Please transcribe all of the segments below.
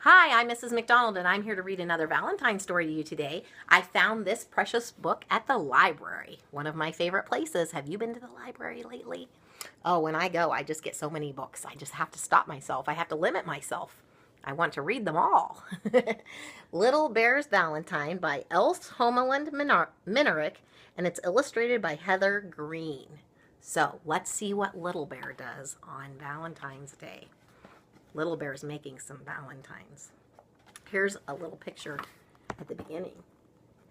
Hi, I'm Mrs. McDonald, and I'm here to read another Valentine story to you today. I found this precious book at the library, one of my favorite places. Have you been to the library lately? Oh, when I go, I just get so many books. I just have to stop myself. I have to limit myself. I want to read them all. Little Bear's Valentine by Holmelund Minarik, and it's illustrated by Heather Green. So let's see what Little Bear does on Valentine's Day. Little Bear's making some valentines. Here's a little picture at the beginning.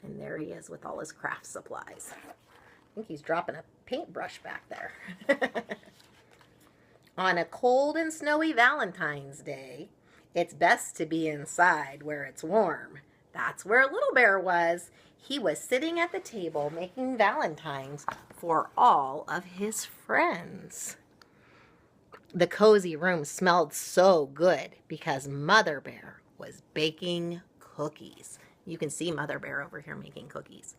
And there he is with all his craft supplies. I think he's dropping a paintbrush back there. On a cold and snowy Valentine's Day, it's best to be inside where it's warm. That's where Little Bear was. He was sitting at the table making valentines for all of his friends. The cozy room smelled so good because Mother Bear was baking cookies. You can see Mother Bear over here making cookies.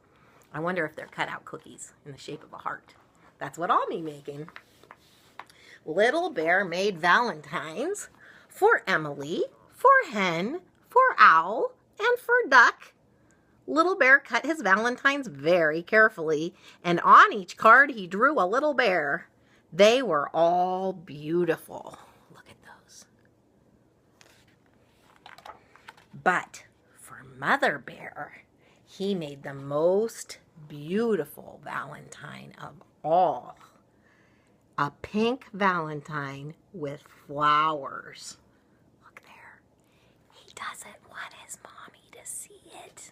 I wonder if they're cutout cookies in the shape of a heart. That's what I'll be making. Little Bear made valentines for Emily, for Hen, for Owl, and for Duck. Little Bear cut his valentines very carefully, and on each card he drew a little bear. They were all beautiful. Look at those. But for Mother Bear, he made the most beautiful valentine of all. A pink valentine with flowers. Look there. He doesn't want his mommy to see it.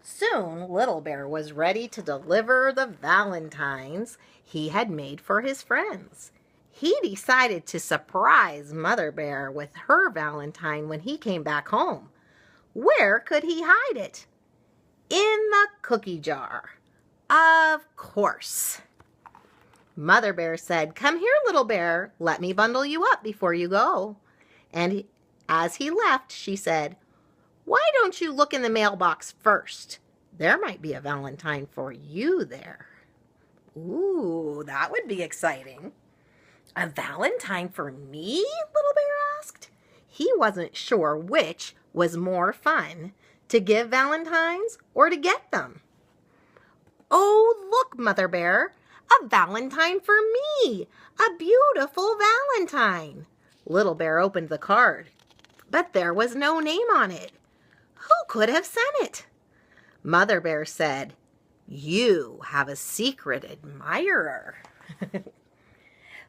Soon, Little Bear was ready to deliver the valentines he had made for his friends. He decided to surprise Mother Bear with her valentine when he came back home. Where could he hide it? In the cookie jar. Of course. Mother Bear said, "Come here, Little Bear. Let me bundle you up before you go." And as he left, she said, "Why don't you look in the mailbox first? There might be a valentine for you there." Ooh, that would be exciting. A valentine for me? Little Bear asked. He wasn't sure which was more fun, to give valentines or to get them. "Oh, look, Mother Bear, a valentine for me, a beautiful valentine." Little Bear opened the card, but there was no name on it. Who could have sent it? Mother Bear said, "You have a secret admirer."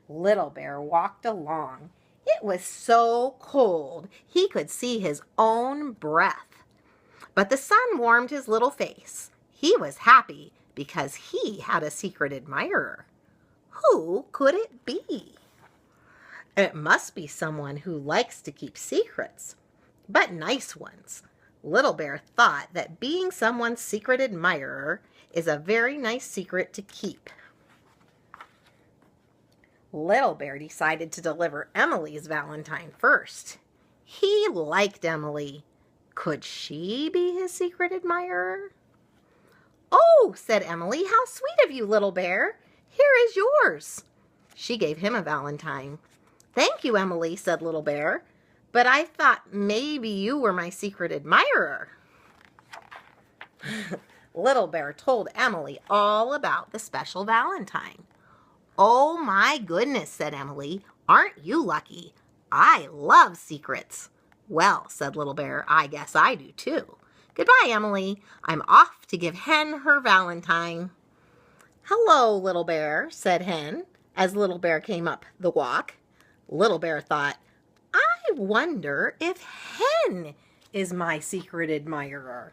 Little Bear walked along. It was so cold he could see his own breath. But the sun warmed his little face. He was happy because he had a secret admirer. Who could it be? It must be someone who likes to keep secrets, but nice ones. Little Bear thought that being someone's secret admirer is a very nice secret to keep. Little Bear decided to deliver Emily's valentine first. He liked Emily. Could she be his secret admirer? "Oh," said Emily, "how sweet of you, Little Bear. Here is yours." She gave him a valentine. "Thank you, Emily," said Little Bear, "but I thought maybe you were my secret admirer." Little Bear told Emily all about the special valentine. "Oh my goodness," said Emily, "aren't you lucky? I love secrets." "Well," said Little Bear, "I guess I do too. Goodbye, Emily. I'm off to give Hen her valentine." "Hello, Little Bear," said Hen, as Little Bear came up the walk. Little Bear thought, "I wonder if Hen is my secret admirer."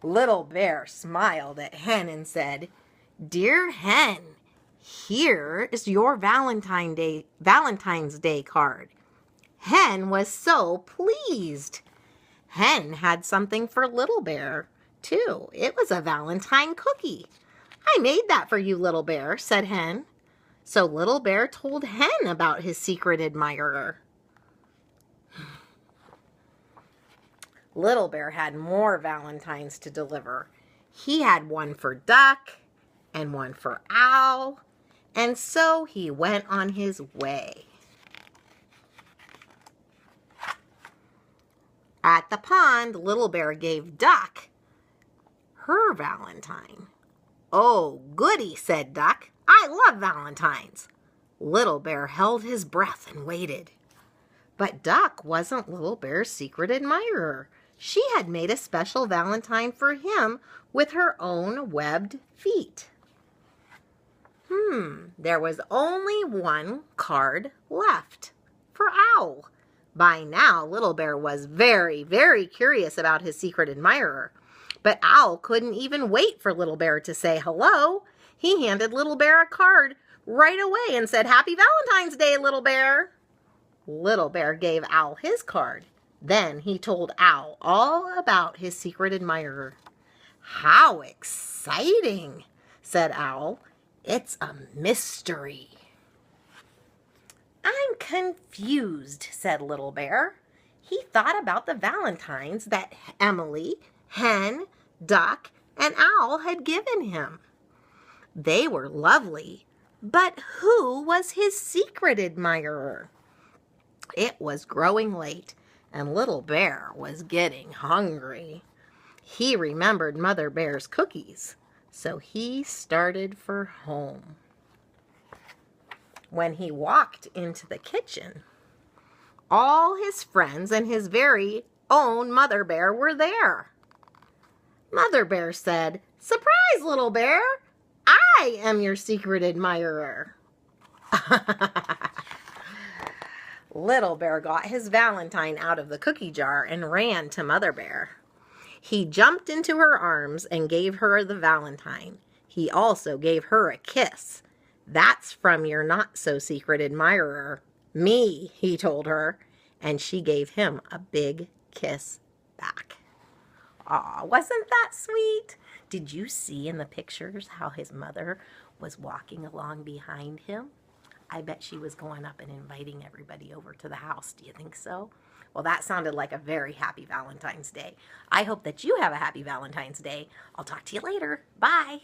Little Bear smiled at Hen and said, "Dear Hen, here is your Valentine's Day card." Hen was so pleased. Hen had something for Little Bear, too. It was a Valentine cookie. "I made that for you, Little Bear," said Hen. So Little Bear told Hen about his secret admirer. Little Bear had more valentines to deliver. He had one for Duck and one for Owl, and so he went on his way. At the pond, Little Bear gave Duck her Valentine. "Oh, goody," said Duck. "I love Valentines." Little Bear held his breath and waited. But Duck wasn't Little Bear's secret admirer. She had made a special Valentine for him with her own webbed feet. There was only one card left for Owl. By now, Little Bear was very, very curious about his secret admirer. But Owl couldn't even wait for Little Bear to say hello. He handed Little Bear a card right away and said, "Happy Valentine's Day, Little Bear." Little Bear gave Owl his card. Then he told Owl all about his secret admirer. "How exciting," said Owl. "It's a mystery." "I'm confused," said Little Bear. He thought about the Valentines that Emily, Hen, Duck, and Owl had given him. They were lovely, but who was his secret admirer? It was growing late, and Little Bear was getting hungry. He remembered Mother Bear's cookies, so he started for home. When he walked into the kitchen, all his friends and his very own Mother Bear were there. Mother Bear said, "Surprise, Little Bear! I am your secret admirer." Little Bear got his Valentine out of the cookie jar and ran to Mother Bear. He jumped into her arms and gave her the Valentine. He also gave her a kiss. "That's from your not-so-secret admirer, me," he told her, and she gave him a big kiss back. Aw, wasn't that sweet? Did you see in the pictures how his mother was walking along behind him? I bet she was going up and inviting everybody over to the house. Do you think so? Well, that sounded like a very happy Valentine's Day. I hope that you have a happy Valentine's Day. I'll talk to you later. Bye.